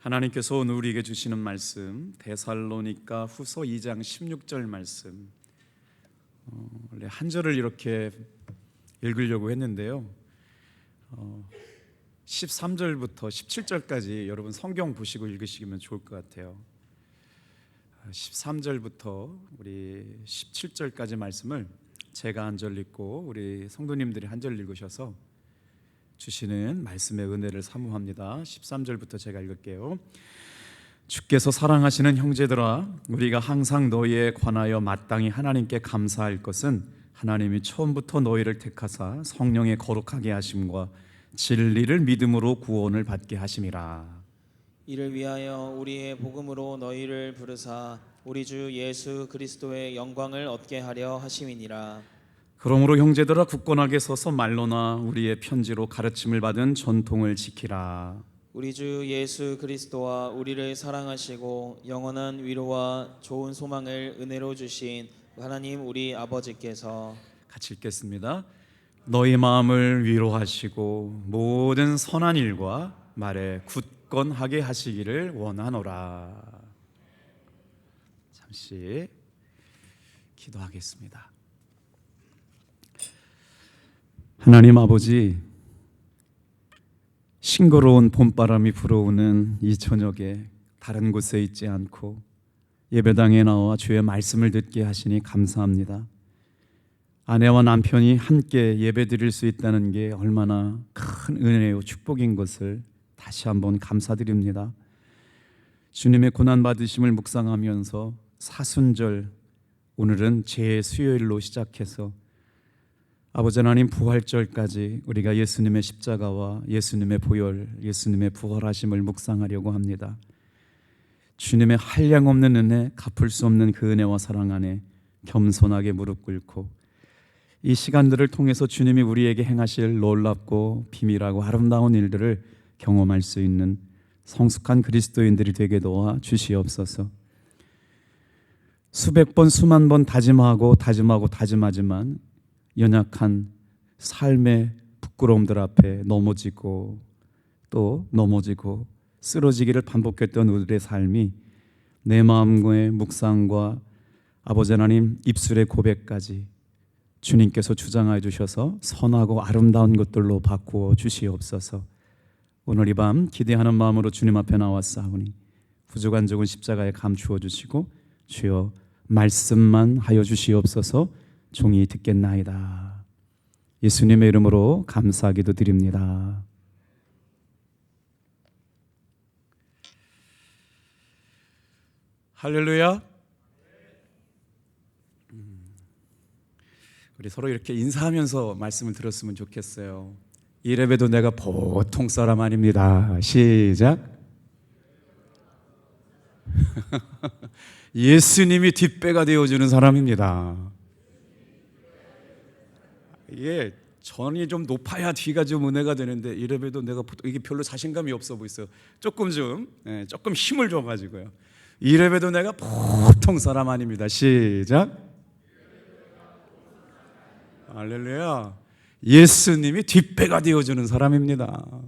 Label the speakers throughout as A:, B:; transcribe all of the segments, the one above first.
A: 하나님께서 오늘 우리에게 주시는 말씀 데살로니가 후서 2장 16절 말씀, 원래 한 절을 이렇게 읽으려고 했는데요, 13절부터 17절까지 여러분 성경 보시고 읽으시면 좋을 것 같아요. 13절부터 우리 17절까지 말씀을 제가 한 절 읽고 우리 성도님들이 한 절 읽으셔서 주시는 말씀의 은혜를 사모합니다. 13절부터 제가 읽을게요. 주께서 사랑하시는 형제들아, 우리가 항상 너희에 관하여 마땅히 하나님께 감사할 것은 하나님이 처음부터 너희를 택하사 성령의 거룩하게 하심과 진리를 믿음으로 구원을 받게 하심이라.
B: 이를 위하여 우리의 복음으로 너희를 부르사 우리 주 예수 그리스도의 영광을 얻게 하려 하심이니라.
A: 그러므로 형제들아, 굳건하게 서서 말로나 우리의 편지로 가르침을 받은 전통을 지키라.
B: 우리 주 예수 그리스도와 우리를 사랑하시고 영원한 위로와 좋은 소망을 은혜로 주신 하나님 우리 아버지께서,
A: 같이 읽겠습니다. 너희 마음을 위로하시고 모든 선한 일과 말에 굳건하게 하시기를 원하노라. 잠시 기도하겠습니다. 하나님 아버지, 싱거로운 봄바람이 불어오는 이 저녁에 다른 곳에 있지 않고 예배당에 나와 주의 말씀을 듣게 하시니 감사합니다. 아내와 남편이 함께 예배드릴 수 있다는 게 얼마나 큰 은혜요 축복인 것을 다시 한번 감사드립니다. 주님의 고난받으심을 묵상하면서 사순절, 오늘은 제수요일로 시작해서 아버지 하나님 부활절까지 우리가 예수님의 십자가와 예수님의 보혈, 예수님의 부활하심을 묵상하려고 합니다. 주님의 한량없는 은혜, 갚을 수 없는 그 은혜와 사랑 안에 겸손하게 무릎 꿇고 이 시간들을 통해서 주님이 우리에게 행하실 놀랍고 비밀하고 아름다운 일들을 경험할 수 있는 성숙한 그리스도인들이 되게 도와 주시옵소서. 수백 번 수만 번 다짐하지만 연약한 삶의 부끄러움들 앞에 넘어지고 또 넘어지고 쓰러지기를 반복했던 우리의 삶이 내 마음의 묵상과 아버지 하나님 입술의 고백까지 주님께서 주장하여 주셔서 선하고 아름다운 것들로 바꾸어 주시옵소서. 오늘 이 밤 기대하는 마음으로 주님 앞에 나왔사오니 부족한 적은 십자가에 감추어 주시고 주여 말씀만 하여 주시옵소서. 종이 듣겠나이다. 예수님의 이름으로 감사하기도 드립니다. 할렐루야. 우리 서로 이렇게 인사하면서 말씀을 들었으면 좋겠어요. 이래봬도 내가 보통 사람 아닙니다. 시작. 예수님이 뒷배가 되어주는 사람입니다. 이게 전이 좀 높아야 뒤가 좀 은혜가 되는데 이래봬도 내가 이게 별로 자신감이 없어 보였어요. 조금 힘을 줘가지고요. 이래봬도 내가 보통 사람 아닙니다. 시작. 할렐루야. 예수님이 뒷배가 되어주는 사람입니다.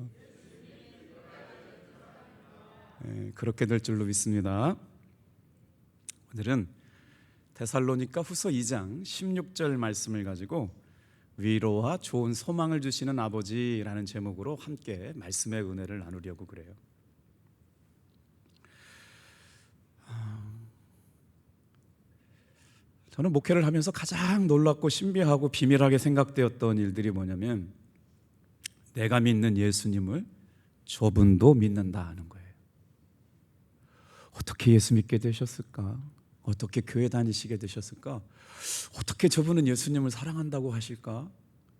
A: 그렇게 될 줄로 믿습니다. 오늘은 데살로니가 후서 2장 16절 말씀을 가지고 위로와 좋은 소망을 주시는 아버지라는 제목으로 함께 말씀의 은혜를 나누려고 그래요. 저는 목회를 하면서 가장 놀랍고 신비하고 비밀하게 생각되었던 일들이 뭐냐면 내가 믿는 예수님을 저분도 믿는다 하는 거예요. 어떻게 예수 믿게 되셨을까? 어떻게 교회 다니시게 되셨을까? 어떻게 저분은 예수님을 사랑한다고 하실까?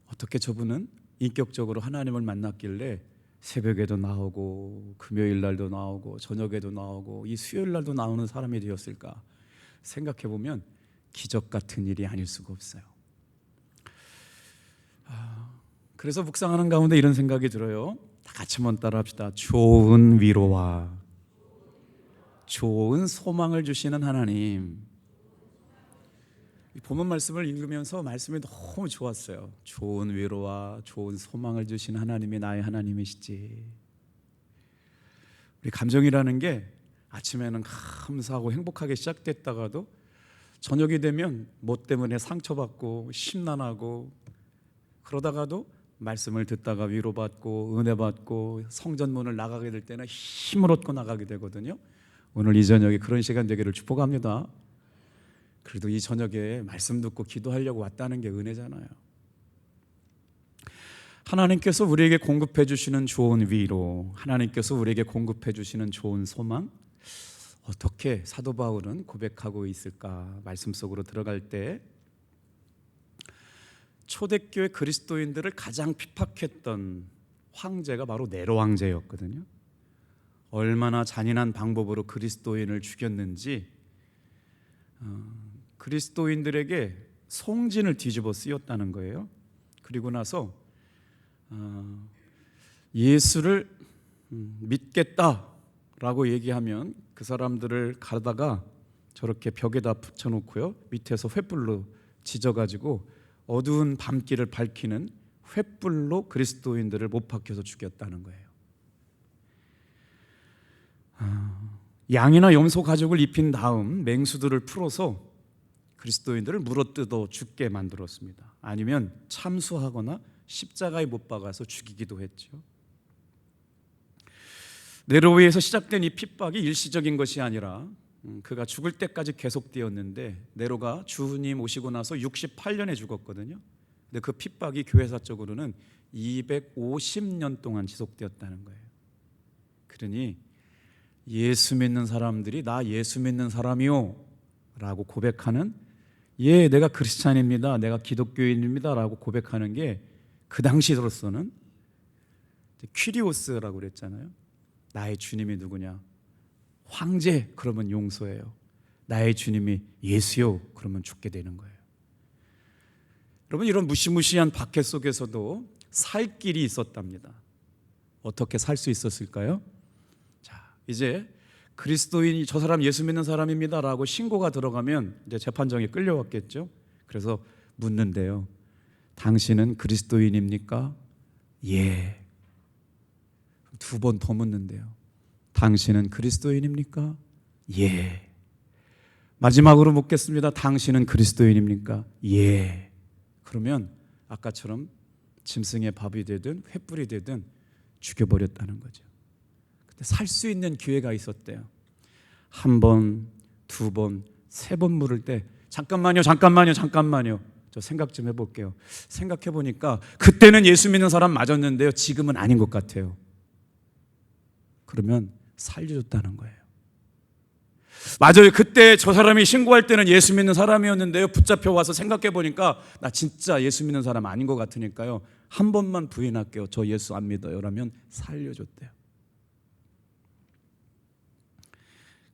A: 어떻게 저분은 인격적으로 하나님을 만났길래 새벽에도 나오고 금요일 날도 나오고 저녁에도 나오고 이 수요일 날도 나오는 사람이 되었을까? 생각해 보면 기적 같은 일이 아닐 수가 없어요. 그래서 묵상하는 가운데 이런 생각이 들어요. 다 같이 한번 따라합시다. 좋은 위로와 좋은 소망을 주시는 하나님. 본문 말씀을 읽으면서 말씀이 너무 좋았어요. 좋은 위로와 좋은 소망을 주시는 하나님이 나의 하나님이시지. 우리 감정이라는 게 아침에는 감사하고 행복하게 시작됐다가도 저녁이 되면 뭐 때문에 상처받고 심란하고, 그러다가도 말씀을 듣다가 위로받고 은혜받고 성전문을 나가게 될 때는 힘을 얻고 나가게 되거든요. 오늘 이 저녁에 그런 시간 되기를 축복합니다. 그래도 이 저녁에 말씀 듣고 기도하려고 왔다는 게 은혜잖아요. 하나님께서 우리에게 공급해 주시는 좋은 위로, 하나님께서 우리에게 공급해 주시는 좋은 소망, 어떻게 사도 바울은 고백하고 있을까? 말씀 속으로 들어갈 때 초대교회 그리스도인들을 가장 핍박했던 황제가 바로 네로 황제였거든요. 얼마나 잔인한 방법으로 그리스도인을 죽였는지 그리스도인들에게 송진을 뒤집어 쓰였다는 거예요. 그리고 나서 예수를 믿겠다라고 얘기하면 그 사람들을 가다가 저렇게 벽에다 붙여놓고요, 밑에서 횃불로 지져가지고 어두운 밤길을 밝히는 횃불로 그리스도인들을 못 박혀서 죽였다는 거예요. 양이나 염소 가죽을 입힌 다음 맹수들을 풀어서 그리스도인들을 물어뜯어 죽게 만들었습니다. 아니면 참수하거나 십자가에 못 박아서 죽이기도 했죠. 네로에서 시작된 이 핍박이 일시적인 것이 아니라 그가 죽을 때까지 계속되었는데, 네로가 주님 오시고 나서 68년에 죽었거든요. 근데 그 핍박이 교회사적으로는 250년 동안 지속되었다는 거예요. 그러니 예수 믿는 사람들이 나 예수 믿는 사람이요 라고 고백하는, 예, 내가 크리스찬입니다, 내가 기독교인입니다 라고 고백하는 게 그 당시로서는 퀴리오스라고 그랬잖아요. 나의 주님이 누구냐? 황제, 그러면 용서해요. 나의 주님이 예수요, 그러면 죽게 되는 거예요. 여러분, 이런 무시무시한 박해 속에서도 살 길이 있었답니다. 어떻게 살 수 있었을까요? 자, 이제 그리스도인이 저 사람 예수 믿는 사람입니다 라고 신고가 들어가면 이제 재판정에 끌려왔겠죠. 그래서 묻는데요, 당신은 그리스도인입니까? 예. 두 번 더 묻는데요, 당신은 그리스도인입니까? 예. 마지막으로 묻겠습니다. 당신은 그리스도인입니까? 예. 그러면 아까처럼 짐승의 밥이 되든 횃불이 되든 죽여버렸다는 거죠. 근데 살 수 있는 기회가 있었대요. 한 번, 두 번, 세 번 물을 때 잠깐만요. 저 생각 좀 해볼게요. 생각해보니까 그때는 예수 믿는 사람 맞았는데요, 지금은 아닌 것 같아요. 그러면 살려줬다는 거예요. 맞아요, 그때 저 사람이 신고할 때는 예수 믿는 사람이었는데요, 붙잡혀 와서 생각해보니까 나 진짜 예수 믿는 사람 아닌 것 같으니까요, 한 번만 부인할게요, 저 예수 안 믿어요 라면 살려줬대요.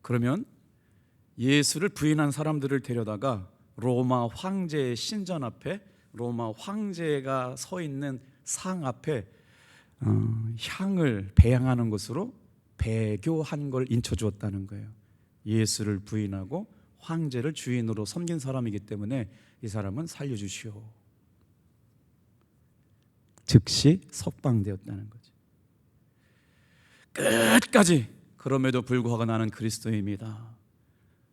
A: 그러면 예수를 부인한 사람들을 데려다가 로마 황제의 신전 앞에, 로마 황제가 서 있는 상 앞에 향을 배양하는 것으로 배교한 걸 인쳐주었다는 거예요. 예수를 부인하고 황제를 주인으로 섬긴 사람이기 때문에 이 사람은 살려주시오. 즉시 석방되었다는 거죠. 끝까지 그럼에도 불구하고 나는 그리스도인입니다.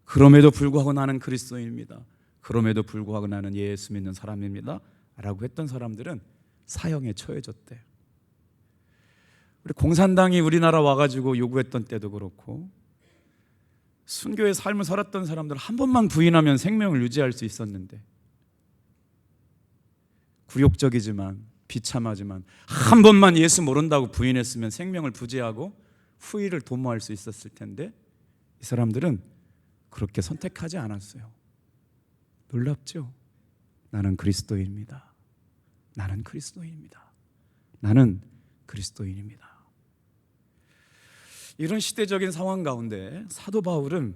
A: 그럼에도 불구하고 나는 그리스도인입니다. 그럼에도 불구하고 나는 예수 믿는 사람입니다 라고 했던 사람들은 사형에 처해졌대요. 우리 공산당이 우리나라 와가지고 요구했던 때도 그렇고, 순교의 삶을 살았던 사람들 한 번만 부인하면 생명을 유지할 수 있었는데, 굴욕적이지만 비참하지만 한 번만 예수 모른다고 부인했으면 생명을 부지하고 후일을 도모할 수 있었을 텐데, 이 사람들은 그렇게 선택하지 않았어요. 놀랍죠? 나는 그리스도인입니다. 나는 그리스도인입니다. 나는 그리스도인입니다. 이런 시대적인 상황 가운데 사도 바울은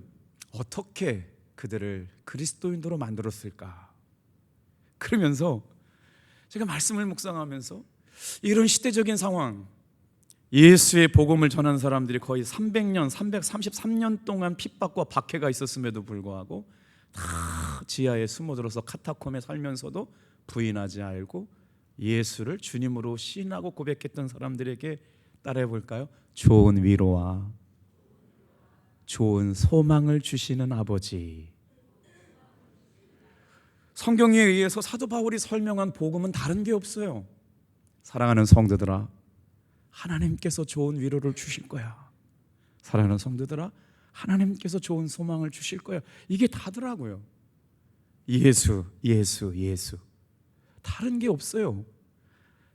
A: 어떻게 그들을 그리스도인으로 만들었을까? 그러면서 제가 말씀을 묵상하면서 이런 시대적인 상황, 예수의 복음을 전한 사람들이 거의 300년, 333년 동안 핍박과 박해가 있었음에도 불구하고 다 지하에 숨어들어서 카타콤에 살면서도 부인하지 않고 예수를 주님으로 시인하고 고백했던 사람들에게 따라해 볼까요? 좋은 위로와 좋은 소망을 주시는 아버지. 성경에 의해서 사도 바울이 설명한 복음은 다른 게 없어요. 사랑하는 성도들아, 하나님께서 좋은 위로를 주실 거야. 사랑하는 성도들아, 하나님께서 좋은 소망을 주실 거야. 이게 다더라고요. 예수, 예수, 예수. 다른 게 없어요.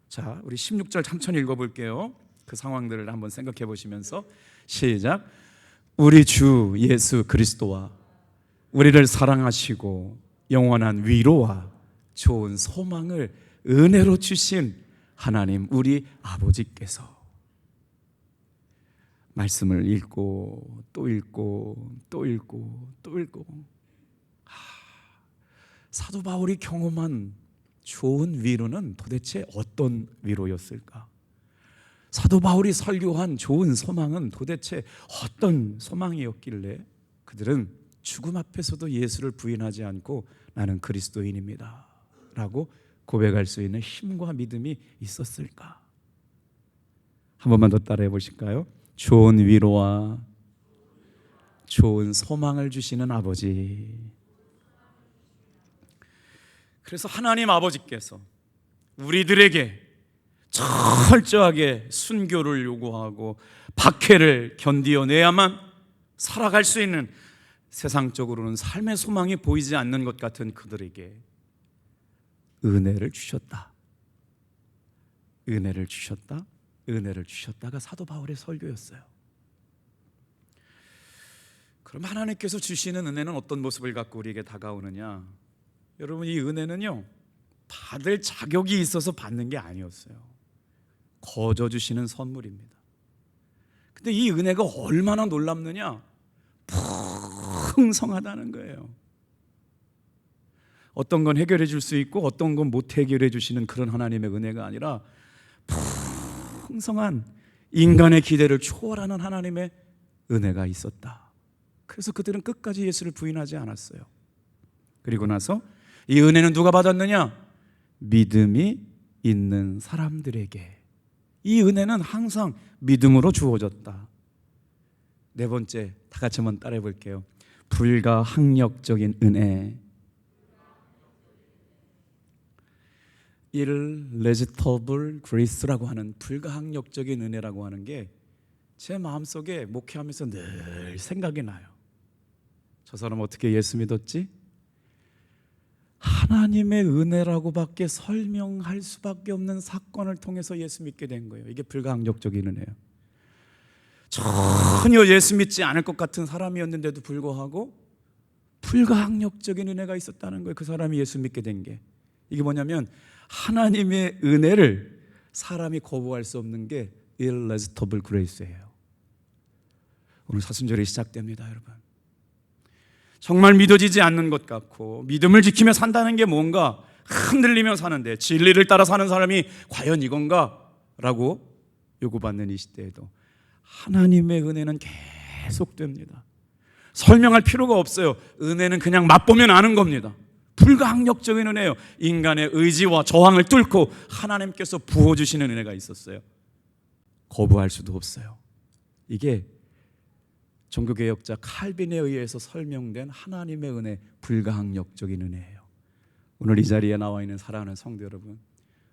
A: 자, 우리 16절 천천히 읽어볼게요. 그 상황들을 한번 생각해 보시면서 시작. 우리 주 예수 그리스도와 우리를 사랑하시고 영원한 위로와 좋은 소망을 은혜로 주신 하나님 우리 아버지께서. 말씀을 읽고 또 읽고 또 읽고 또 읽고, 사도 바울이 경험한 좋은 위로는 도대체 어떤 위로였을까? 사도 바울이 설교한 좋은 소망은 도대체 어떤 소망이었길래 그들은 죽음 앞에서도 예수를 부인하지 않고 나는 그리스도인입니다 라고 고백할 수 있는 힘과 믿음이 있었을까? 한 번만 더 따라해 보실까요? 좋은 위로와 좋은 소망을 주시는 아버지. 그래서 하나님 아버지께서 우리들에게 철저하게 순교를 요구하고 박해를 견디어내야만 살아갈 수 있는, 세상적으로는 삶의 소망이 보이지 않는 것 같은 그들에게 은혜를 주셨다. 은혜를 주셨다. 은혜를 주셨다가 사도 바울의 설교였어요. 그럼 하나님께서 주시는 은혜는 어떤 모습을 갖고 우리에게 다가오느냐? 여러분, 이 은혜는요, 받을 자격이 있어서 받는 게 아니었어요. 거저 주시는 선물입니다. 근데 이 은혜가 얼마나 놀랍느냐? 풍성하다는 거예요. 어떤 건 해결해 줄 수 있고 어떤 건 못 해결해 주시는 그런 하나님의 은혜가 아니라 풍성한 인간의 기대를 초월하는 하나님의 은혜가 있었다. 그래서 그들은 끝까지 예수를 부인하지 않았어요. 그리고 나서 이 은혜는 누가 받았느냐? 믿음이 있는 사람들에게. 이 은혜는 항상 믿음으로 주어졌다. 네 번째, 다 같이 한번 따라해 볼게요. 불가항력적인 은혜. irresistible grace라고 하는 불가항력적인 은혜라고 하는 게 제 마음속에 목회하면서 늘 생각이 나요. 저 사람 어떻게 예수 믿었지? 하나님의 은혜라고밖에 설명할 수밖에 없는 사건을 통해서 예수 믿게 된 거예요. 이게 불가항력적인 은혜예요. 전혀 예수 믿지 않을 것 같은 사람이었는데도 불구하고 불가항력적인 은혜가 있었다는 거예요. 그 사람이 예수 믿게 된 게. 이게 뭐냐면 하나님의 은혜를 사람이 거부할 수 없는 게 irresistible grace예요. 오늘 사순절이 시작됩니다, 여러분. 정말 믿어지지 않는 것 같고 믿음을 지키며 산다는 게 뭔가 흔들리며 사는데 진리를 따라 사는 사람이 과연 이건가? 라고 요구받는 이 시대에도 하나님의 은혜는 계속됩니다. 설명할 필요가 없어요. 은혜는 그냥 맛보면 아는 겁니다. 불가항력적인 은혜예요. 인간의 의지와 저항을 뚫고 하나님께서 부어주시는 은혜가 있었어요. 거부할 수도 없어요. 이게 종교개혁자 칼빈에 의해서 설명된 하나님의 은혜, 불가항력적인 은혜예요. 오늘 이 자리에 나와 있는 사랑하는 성도 여러분,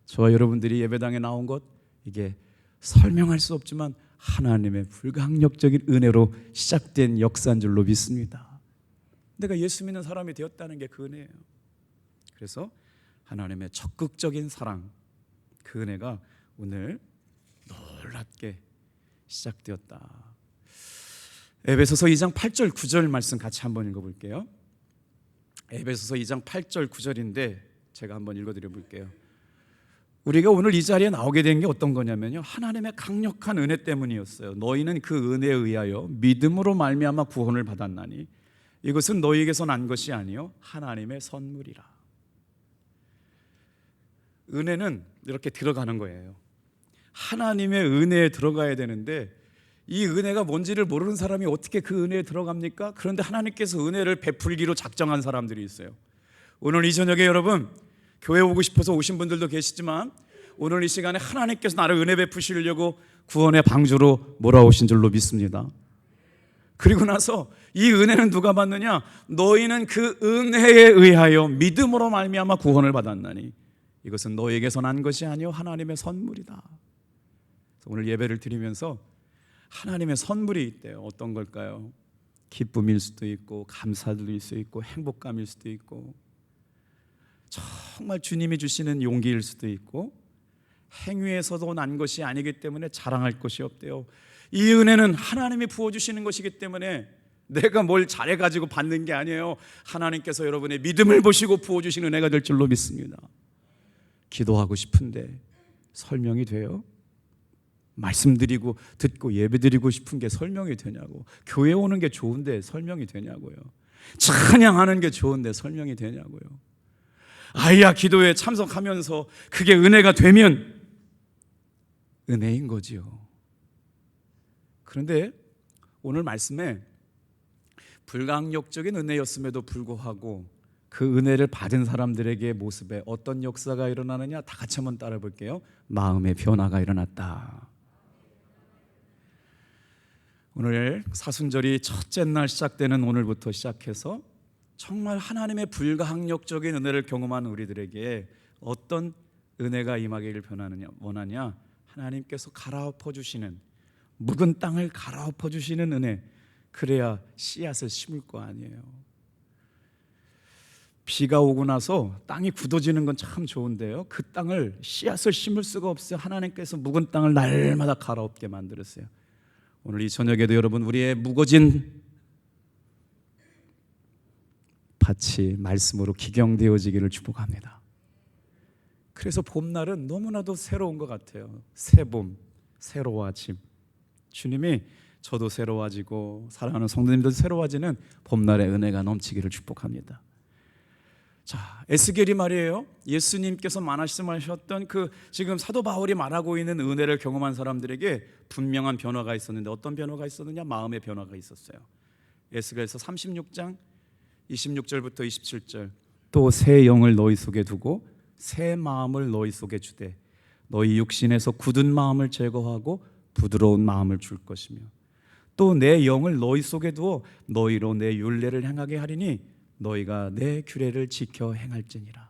A: 저와 여러분들이 예배당에 나온 것, 이게 설명할 수 없지만 하나님의 불가항력적인 은혜로 시작된 역사인 줄로 믿습니다. 내가 예수 믿는 사람이 되었다는 게 그 은혜예요. 그래서 하나님의 적극적인 사랑, 그 은혜가 오늘 놀랍게 시작되었다. 에베소서 2장 8절 9절 말씀 같이 한번 읽어볼게요. 에베소서 2장 8절 9절인데 제가 한번 읽어드려 볼게요. 우리가 오늘 이 자리에 나오게 된 게 어떤 거냐면요, 하나님의 강력한 은혜 때문이었어요. 너희는 그 은혜에 의하여 믿음으로 말미암아 구원을 받았나니 이것은 너희에게서 난 것이 아니요 하나님의 선물이라. 은혜는 이렇게 들어가는 거예요. 하나님의 은혜에 들어가야 되는데 이 은혜가 뭔지를 모르는 사람이 어떻게 그 은혜에 들어갑니까? 그런데 하나님께서 은혜를 베풀기로 작정한 사람들이 있어요. 오늘 이 저녁에 여러분 교회 오고 싶어서 오신 분들도 계시지만 오늘 이 시간에 하나님께서 나를 은혜 베푸시려고 구원의 방주로 몰아오신 줄로 믿습니다. 그리고 나서 이 은혜는 누가 받느냐? 너희는 그 은혜에 의하여 믿음으로 말미암아 구원을 받았나니 이것은 너희에게서 난 것이 아니요 하나님의 선물이다. 오늘 예배를 드리면서 하나님의 선물이 있대요. 어떤 걸까요? 기쁨일 수도 있고 감사드릴 수 있고 행복감일 수도 있고 정말 주님이 주시는 용기일 수도 있고 행위에서도 난 것이 아니기 때문에 자랑할 것이 없대요. 이 은혜는 하나님이 부어주시는 것이기 때문에 내가 뭘 잘해가지고 받는 게 아니에요. 하나님께서 여러분의 믿음을 보시고 부어주신 은혜가 될 줄로 믿습니다. 기도하고 싶은데 설명이 돼요? 말씀드리고 듣고 예배드리고 싶은 게 설명이 되냐고. 교회 오는 게 좋은데 설명이 되냐고요. 찬양하는 게 좋은데 설명이 되냐고요. 아이야 기도에 참석하면서 그게 은혜가 되면 은혜인 거지요. 그런데 오늘 말씀에 불강력적인 은혜였음에도 불구하고 그 은혜를 받은 사람들에게 모습에 어떤 역사가 일어나느냐, 다 같이 한번 따라 볼게요. 마음의 변화가 일어났다. 오늘 사순절이 첫째 날 시작되는 오늘부터 시작해서 정말 하나님의 불가항력적인 은혜를 경험한 우리들에게 어떤 은혜가 임하기를 원하냐? 하나님께서 갈아엎어 주시는, 묵은 땅을 갈아엎어 주시는 은혜, 그래야 씨앗을 심을 거 아니에요. 비가 오고 나서 땅이 굳어지는 건 참 좋은데요, 그 땅을 씨앗을 심을 수가 없어요. 하나님께서 묵은 땅을 날마다 갈아엎게 만들었어요. 오늘 이 저녁에도 여러분 우리의 묵어진 밭이 말씀으로 기경되어지기를 축복합니다. 그래서 봄날은 너무나도 새로운 것 같아요. 새봄, 새로워짐. 주님이 저도 새로워지고 사랑하는 성도님들도 새로워지는 봄날의 은혜가 넘치기를 축복합니다. 자, 에스겔이 말이에요, 예수님께서 말씀하셨던 그 지금 사도 바울이 말하고 있는 은혜를 경험한 사람들에게 분명한 변화가 있었는데 어떤 변화가 있었느냐? 마음의 변화가 있었어요. 에스겔서 36장 26절부터 27절, 또 새 영을 너희 속에 두고 새 마음을 너희 속에 주되 너희 육신에서 굳은 마음을 제거하고 부드러운 마음을 줄 것이며 또 내 영을 너희 속에 두어 너희로 내 율례를 행하게 하리니 너희가 내 규례를 지켜 행할지니라.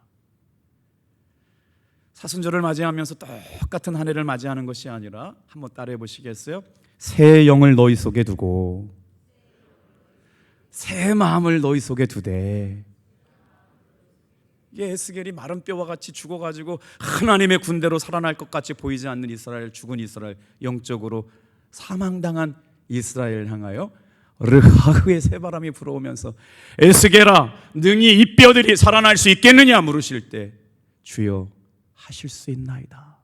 A: 사순절을 맞이하면서 똑같은 한 해를 맞이하는 것이 아니라 한번 따라해 보시겠어요? 새 영을 너희 속에 두고 새 마음을 너희 속에 두되. 이게 에스겔이 마른 뼈와 같이 죽어가지고 하나님의 군대로 살아날 것 같이 보이지 않는 이스라엘, 죽은 이스라엘, 영적으로 사망당한 이스라엘을 향하여 르하흐의 새바람이 불어오면서 에스겔아 능히 이 뼈들이 살아날 수 있겠느냐 물으실 때 주여 하실 수 있나이다.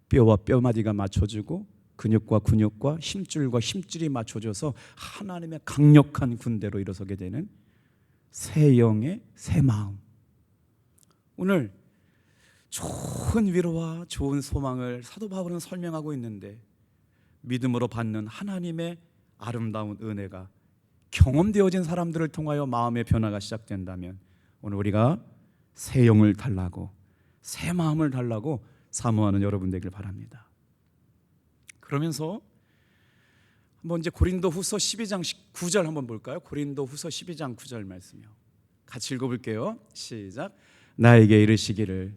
A: 뼈와 뼈마디가 맞춰지고 근육과 근육과 힘줄과 힘줄이 맞춰져서 하나님의 강력한 군대로 일어서게 되는 새 영의 새 마음. 오늘 좋은 위로와 좋은 소망을 사도 바울은 설명하고 있는데 믿음으로 받는 하나님의 아름다운 은혜가 경험되어진 사람들을 통하여 마음의 변화가 시작된다면 오늘 우리가 새 영을 달라고 새 마음을 달라고 사모하는 여러분 되길 바랍니다. 그러면서 한번 이제 고린도후서 12장 9절 한번 볼까요? 고린도후서 12장 9절 말씀이요. 같이 읽어볼게요. 시작. 나에게 이르시기를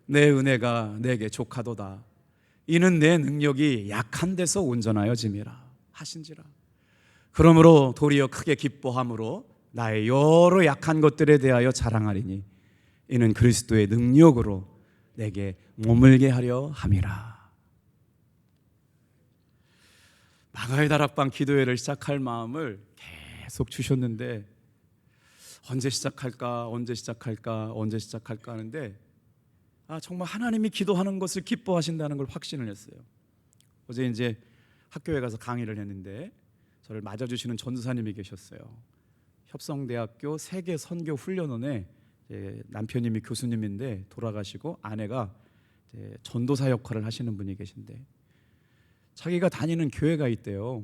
A: 내 은혜가 내게 족하도다. 이는 내 능력이 약한 데서 온전하여짐이라 하신지라. 그러므로 도리어 크게 기뻐함으로 나의 여러 약한 것들에 대하여 자랑하리니 이는 그리스도의 능력으로 내게 머물게 하려 함이라. 마가의 다락방 기도회를 시작할 마음을 계속 주셨는데 언제 시작할까 하는데 정말 하나님이 기도하는 것을 기뻐하신다는 걸 확신을 했어요. 어제 이제 학교에 가서 강의를 했는데 저를 맞아주시는 전도사님이 계셨어요. 협성대학교 세계 선교 훈련원에 남편님이 교수님인데 돌아가시고 아내가 전도사 역할을 하시는 분이 계신데 자기가 다니는 교회가 있대요.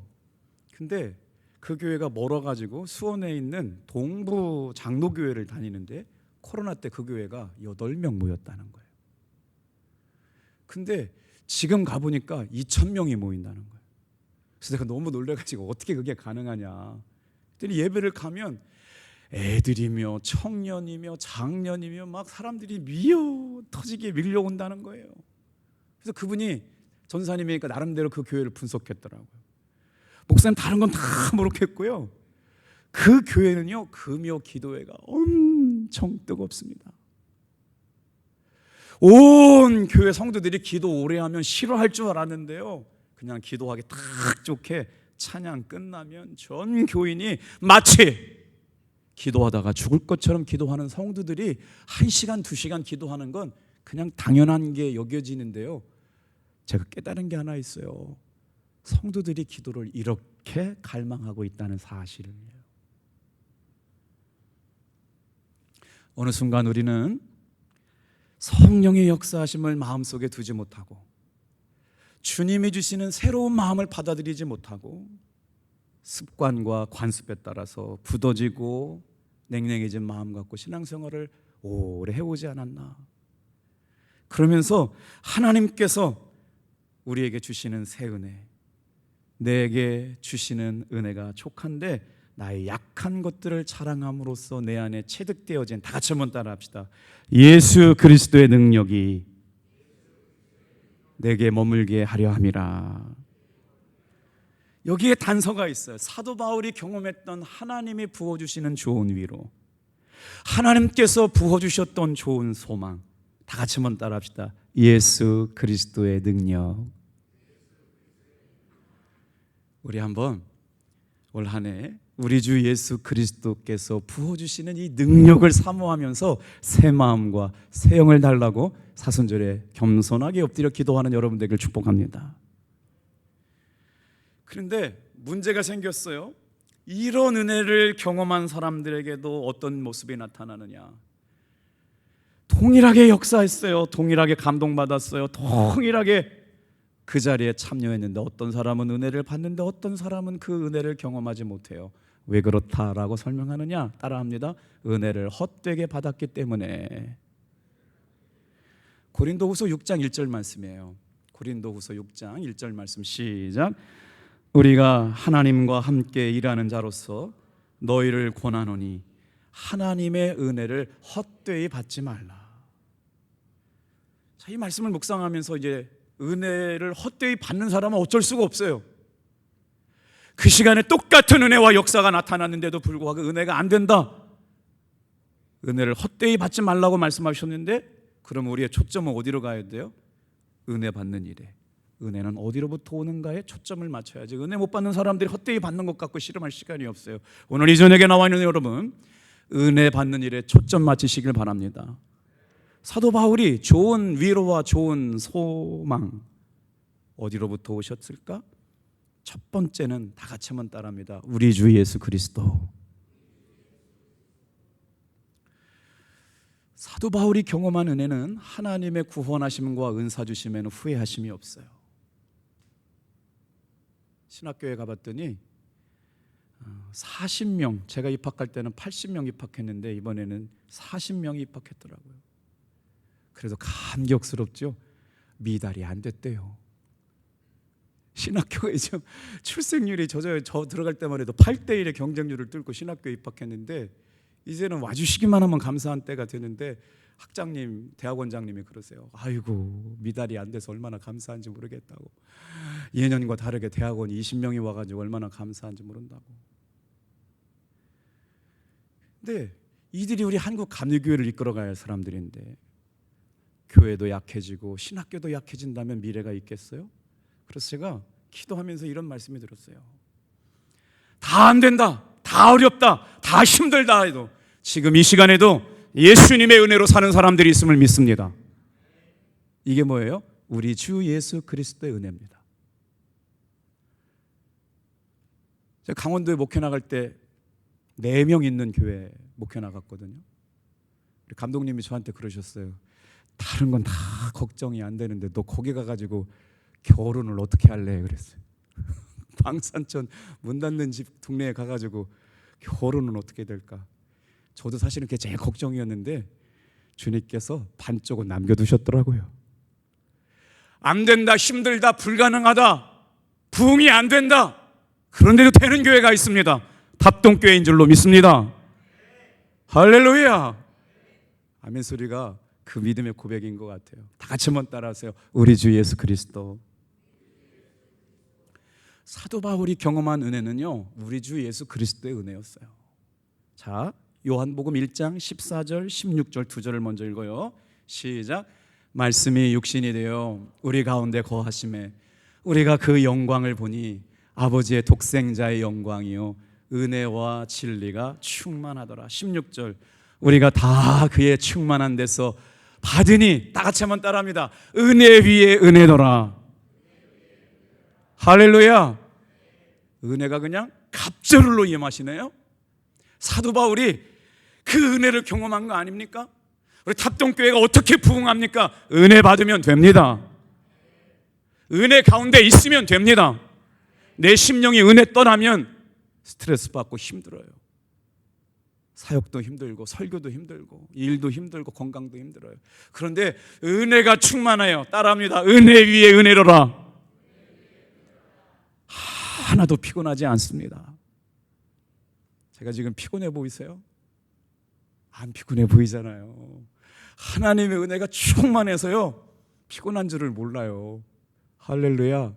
A: 근데 그 교회가 멀어가지고 수원에 있는 동부 장로교회를 다니는데 코로나 때 그 교회가 8명 모였다는 거예요. 근데 지금 가보니까 2,000명이 모인다는 거예요. 그래서 내가 너무 놀라가지고 어떻게 그게 가능하냐. 그랬더니 예배를 가면 애들이며 청년이며 장년이며 막 사람들이 미어 터지게 밀려온다는 거예요. 그래서 그분이 전사님이니까 나름대로 그 교회를 분석했더라고요. 목사님 다른 건 다 모르겠고요, 그 교회는요 금요 기도회가 엄청 뜨겁습니다. 온 교회 성도들이 기도 오래 하면 싫어할 줄 알았는데요, 그냥 기도하기 딱 좋게 찬양 끝나면 전 교인이 마치 기도하다가 죽을 것처럼 기도하는 성도들이 1시간, 2시간 기도하는 건 그냥 당연한 게 여겨지는데요, 제가 깨달은 게 하나 있어요. 성도들이 기도를 이렇게 갈망하고 있다는 사실을. 어느 순간 우리는 성령의 역사하심을 마음속에 두지 못하고 주님이 주시는 새로운 마음을 받아들이지 못하고 습관과 관습에 따라서 굳어지고 냉랭해진 마음 갖고 신앙생활을 오래 해오지 않았나. 그러면서 하나님께서 우리에게 주시는 새 은혜, 내게 주시는 은혜가 족한데 나의 약한 것들을 자랑함으로써 내 안에 체득되어진, 다 같이 한번 따라합시다. 예수 그리스도의 능력이 내게 머물게 하려 함이라. 여기에 단서가 있어요. 사도 바울이 경험했던 하나님이 부어주시는 좋은 위로, 하나님께서 부어주셨던 좋은 소망, 다 같이 한번 따라합시다. 예수 그리스도의 능력. 우리 한번 올 한 해 우리 주 예수 그리스도께서 부어주시는 이 능력을 사모하면서 새 마음과 새 영을 달라고 사순절에 겸손하게 엎드려 기도하는 여러분들에게 축복합니다. 그런데 문제가 생겼어요. 이런 은혜를 경험한 사람들에게도 어떤 모습이 나타나느냐. 동일하게 역사했어요. 동일하게 감동받았어요. 동일하게 그 자리에 참여했는데 어떤 사람은 은혜를 받는데 어떤 사람은 그 은혜를 경험하지 못해요. 왜 그렇다라고 설명하느냐? 따라합니다. 은혜를 헛되게 받았기 때문에. 고린도후서 6장 1절 말씀이에요. 고린도후서 6장 1절 말씀 시작. 우리가 하나님과 함께 일하는 자로서 너희를 권하노니 하나님의 은혜를 헛되이 받지 말라. 자, 이 말씀을 묵상하면서 이제 은혜를 헛되이 받는 사람은 어쩔 수가 없어요. 그 시간에 똑같은 은혜와 역사가 나타났는데도 불구하고 은혜가 안 된다. 은혜를 헛되이 받지 말라고 말씀하셨는데, 그럼 우리의 초점은 어디로 가야 돼요? 은혜 받는 일에. 은혜는 어디로부터 오는가에 초점을 맞춰야지. 은혜 못 받는 사람들이 헛되이 받는 것 같고 씨름할 시간이 없어요. 오늘 이 저녁에 나와 있는 여러분, 은혜 받는 일에 초점 맞추시길 바랍니다. 사도 바울이 좋은 위로와 좋은 소망 어디로부터 오셨을까? 첫 번째는 다 같이 한번 따라합니다. 우리 주 예수 그리스도. 사도 바울이 경험한 은혜는 하나님의 구원하심과 은사 주심에는 후회하심이 없어요. 신학교에 가봤더니 40명, 제가 입학할 때는 80명 입학했는데 이번에는 40명이 입학했더라고요. 그래서 감격스럽죠. 미달이 안 됐대요. 신학교가 이제 출생률이 저 들어갈 때만 해도 8대1의 경쟁률을 뚫고 신학교에 입학했는데 이제는 와주시기만 하면 감사한 때가 되는데 학장님, 대학원장님이 그러세요. 아이고, 미달이 안 돼서 얼마나 감사한지 모르겠다고. 예년과 다르게 대학원 20명이 와가지고 얼마나 감사한지 모른다고. 근데 이들이 우리 한국 감리교회를 이끌어가야 할 사람들인데 교회도 약해지고 신학교도 약해진다면 미래가 있겠어요? 그래서 제가 기도하면서 이런 말씀이 들었어요. 다 안 된다, 다 어렵다, 다 힘들다 해도 지금 이 시간에도 예수님의 은혜로 사는 사람들이 있음을 믿습니다. 이게 뭐예요? 우리 주 예수 그리스도의 은혜입니다. 제가 강원도에 목회 나갈 때 4명 있는 교회 목회 나갔거든요. 우리 감독님이 저한테 그러셨어요. 다른 건 다 걱정이 안 되는데 너 거기 가가지고 결혼을 어떻게 할래? 그랬어요. 방산천 문 닫는 집 동네에 가가지고 결혼은 어떻게 될까? 저도 사실은 그게 제일 걱정이었는데 주님께서 반쪽은 남겨두셨더라고요. 안 된다, 힘들다, 불가능하다, 부흥이 안 된다. 그런데도 되는 교회가 있습니다. 답동교회인 줄로 믿습니다. 할렐루야. 아멘 소리가 그 믿음의 고백인 것 같아요. 다 같이 한번 따라하세요. 우리 주 예수 그리스도. 사도 바울이 경험한 은혜는요, 우리 주 예수 그리스도의 은혜였어요. 자, 요한복음 1장 14절 16절 두 절을 먼저 읽어요. 시작. 말씀이 육신이 되어 우리 가운데 거하심에 우리가 그 영광을 보니 아버지의 독생자의 영광이요 은혜와 진리가 충만하더라. 16절. 우리가 다 그의 충만한 데서 받으니, 다 같이 한번 따라합니다. 은혜 위에 은혜더라. 할렐루야. 은혜가 그냥 갑절로 임하시네요. 사도 바울이 그 은혜를 경험한 거 아닙니까? 우리 탑동교회가 어떻게 부흥합니까? 은혜 받으면 됩니다. 은혜 가운데 있으면 됩니다. 내 심령이 은혜 떠나면 스트레스 받고 힘들어요. 사역도 힘들고 설교도 힘들고 일도 힘들고 건강도 힘들어요. 그런데 은혜가 충만해요. 따라합니다. 은혜 위에 은혜로라. 하나도 피곤하지 않습니다. 제가 지금 피곤해 보이세요? 안 피곤해 보이잖아요. 하나님의 은혜가 충만해서요 피곤한 줄을 몰라요. 할렐루야.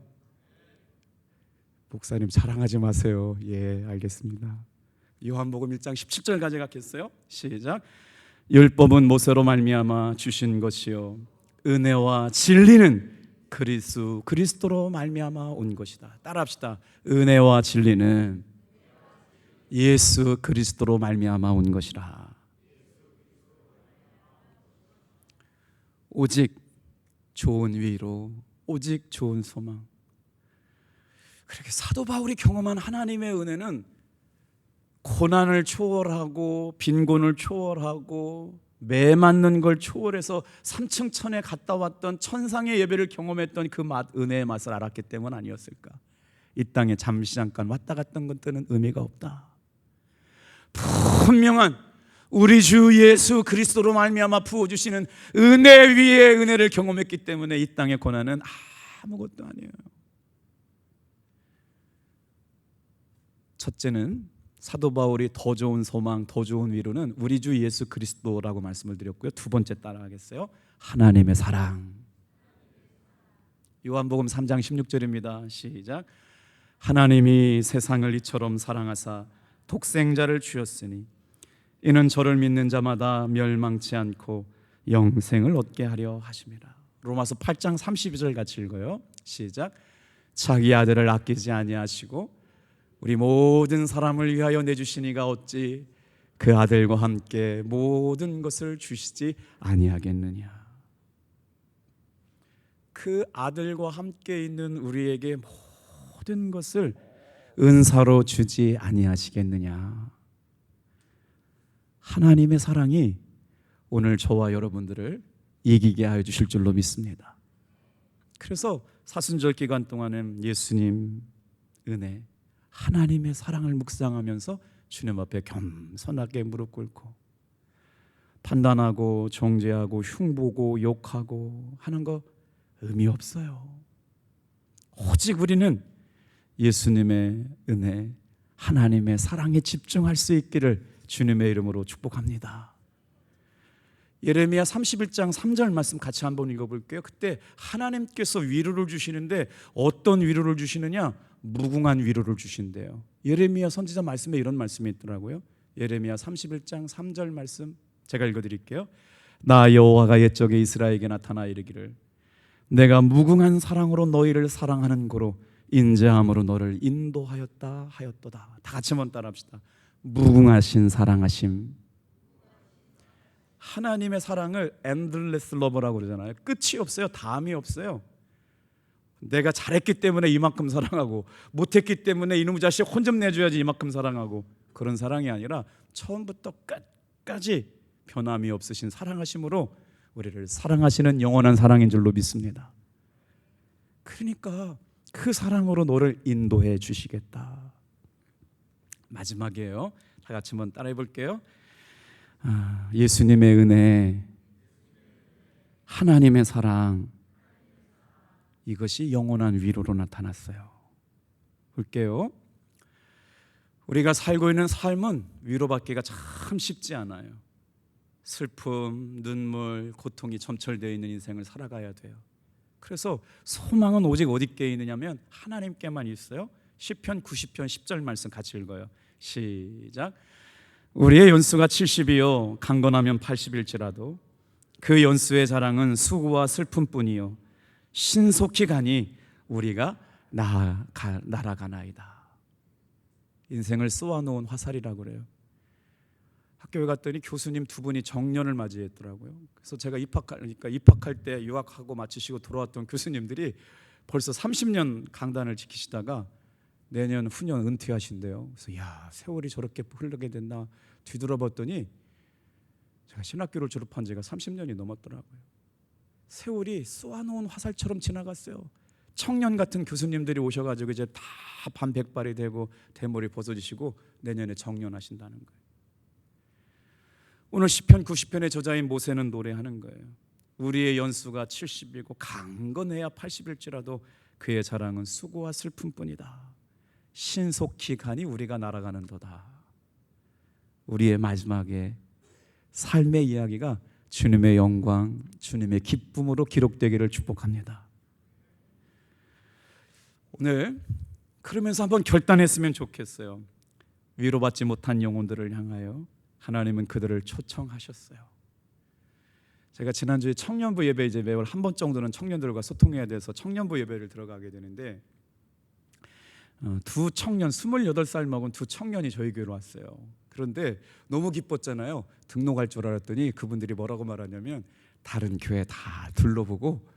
A: 목사님 자랑하지 마세요. 예, 알겠습니다. 요한복음 1장 17절 가져갔겠어요? 시작. 율법은 모세로 말미암아 주신 것이요 은혜와 진리는 그리스도로 말미암아 온 것이다. 따라합시다. 은혜와 진리는 예수 그리스도로 말미암아 온 것이라. 오직 좋은 위로, 오직 좋은 소망. 그렇게 사도 바울이 경험한 하나님의 은혜는 고난을 초월하고 빈곤을 초월하고 매 맞는 걸 초월해서 3층 천에 갔다 왔던 천상의 예배를 경험했던 그 은혜의 맛을 알았기 때문 아니었을까? 이 땅에 잠시 잠깐 왔다 갔던 것들은 의미가 없다. 분명한 우리 주 예수 그리스도로 말미암아 부어주시는 은혜 위에 은혜를 경험했기 때문에 이 땅의 고난은 아무것도 아니에요. 첫째는 사도 바울이 더 좋은 소망, 더 좋은 위로는 우리 주 예수 그리스도라고 말씀을 드렸고요. 두 번째 따라하겠어요? 하나님의 사랑. 요한복음 3장 16절입니다. 시작. 하나님이 세상을 이처럼 사랑하사 독생자를 주었으니 이는 저를 믿는 자마다 멸망치 않고 영생을 얻게 하려 하심이라. 로마서 8장 32절 같이 읽어요. 시작. 자기 아들을 아끼지 아니하시고 우리 모든 사람을 위하여 내주시니가 어찌 그 아들과 함께 모든 것을 주시지 아니하겠느냐. 그 아들과 함께 있는 우리에게 모든 것을 은사로 주지 아니하시겠느냐. 하나님의 사랑이 오늘 저와 여러분들을 이기게 하여 주실 줄로 믿습니다. 그래서 사순절 기간 동안은 예수님 은혜, 하나님의 사랑을 묵상하면서 주님 앞에 겸손하게 무릎 꿇고 판단하고 정죄하고 흉보고 욕하고 하는 거 의미 없어요. 오직 우리는 예수님의 은혜, 하나님의 사랑에 집중할 수 있기를 주님의 이름으로 축복합니다. 예레미야 31장 3절 말씀 같이 한번 읽어볼게요. 그때 하나님께서 위로를 주시는데 어떤 위로를 주시느냐? 무궁한 위로를 주신대요. 예레미야 선지자 말씀에 이런 말씀이 있더라고요. 예레미야 31장 3절 말씀 제가 읽어드릴게요. 나 여호와가 옛적에 이스라엘에게 나타나 이르기를 내가 무궁한 사랑으로 너희를 사랑하는 고로 인자함으로 너를 인도하였다 하였도다. 다 같이 한번 따라합시다. 무궁하신 사랑하심. 하나님의 사랑을 endless love라고 그러잖아요. 끝이 없어요. 다음이 없어요. 내가 잘했기 때문에 이만큼 사랑하고 못했기 때문에 이놈의 자식 혼 좀 내줘야지 이만큼 사랑하고, 그런 사랑이 아니라 처음부터 끝까지 변함이 없으신 사랑하심으로 우리를 사랑하시는 영원한 사랑인 줄로 믿습니다. 그러니까 그 사랑으로 너를 인도해 주시겠다. 마지막이에요. 다 같이 한번 따라해 볼게요. 예수님의 은혜, 하나님의 사랑, 이것이 영원한 위로로 나타났어요. 볼게요. 우리가 살고 있는 삶은 위로받기가 참 쉽지 않아요. 슬픔, 눈물, 고통이 점철되어 있는 인생을 살아가야 돼요. 그래서 소망은 오직 어디께 있느냐면 하나님께만 있어요. 시편 90편 10절 말씀 같이 읽어요. 시작. 우리의 연수가 70이요 강건하면 80일지라도 그 연수의 자랑은 수고와 슬픔뿐이요 신속히 가니 우리가 날아가나이다. 인생을 쏘아놓은 화살이라고 그래요. 학교에 갔더니 교수님 두 분이 정년을 맞이했더라고요. 그래서 제가 입학할 때 유학하고 마치시고 돌아왔던 교수님들이 벌써 30년 강단을 지키시다가 내년 후년 은퇴하신대요. 그래서 야, 세월이 저렇게 흐르게 됐나 뒤돌아봤더니 제가 신학교를 졸업한 지가 30년이 넘었더라고요. 세월이 쏘아놓은 화살처럼 지나갔어요. 청년 같은 교수님들이 오셔가지고 이제 다 반백발이 되고 대머리 벗어지시고 내년에 정년하신다는 거예요. 오늘 시편 90편의 저자인 모세는 노래하는 거예요. 우리의 연수가 70이고 강건해야 80일지라도 그의 자랑은 수고와 슬픔뿐이다. 신속히 가니 우리가 날아가는도다. 우리의 마지막에 삶의 이야기가 주님의 영광, 주님의 기쁨으로 기록되기를 축복합니다. 오늘 그러면서 한번 결단했으면 좋겠어요. 위로받지 못한 영혼들을 향하여 하나님은 그들을 초청하셨어요. 제가 지난주에 청년부 예배 이제 매월 한 번 정도는 청년들과 소통해야 돼서 청년부 예배를 들어가게 되는데 두 청년 28살 먹은 두 청년이 저희 교회로 왔어요. 그런데 너무 기뻤잖아요. 등록할 줄 알았더니 그분들이 뭐라고 말하냐면 다른 교회 다 둘러보고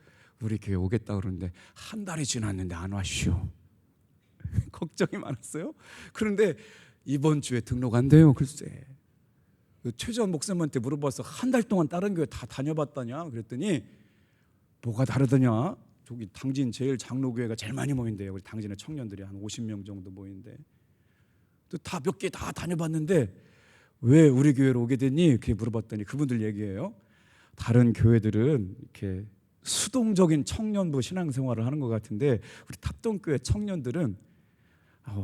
A: 우리 교회 오겠다 그러는데 한 달이 지났는데 안 와시오. 걱정이 많았어요. 그런데 이번 주에 등록한대요. 글쎄 최전 목사님한테 물어봐서 한 달 동안 다른 교회 다 다녀봤다냐 그랬더니 뭐가 다르더냐, 저기 당진 제일 장로교회가 제일 많이 모인대요. 우리 당진의 청년들이 한 50명 정도 모인대. 또 다 몇 개 다 다녀봤는데 왜 우리 교회로 오게 됐니? 이렇게 물어봤더니 그분들 얘기해요. 다른 교회들은 이렇게 수동적인 청년부 신앙생활을 하는 것 같은데 우리 탑동교회 청년들은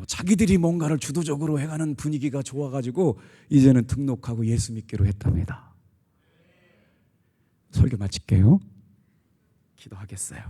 A: 자기들이 뭔가를 주도적으로 해가는 분위기가 좋아가지고 이제는 등록하고 예수 믿기로 했답니다. 설교 마칠게요. 기도하겠어요.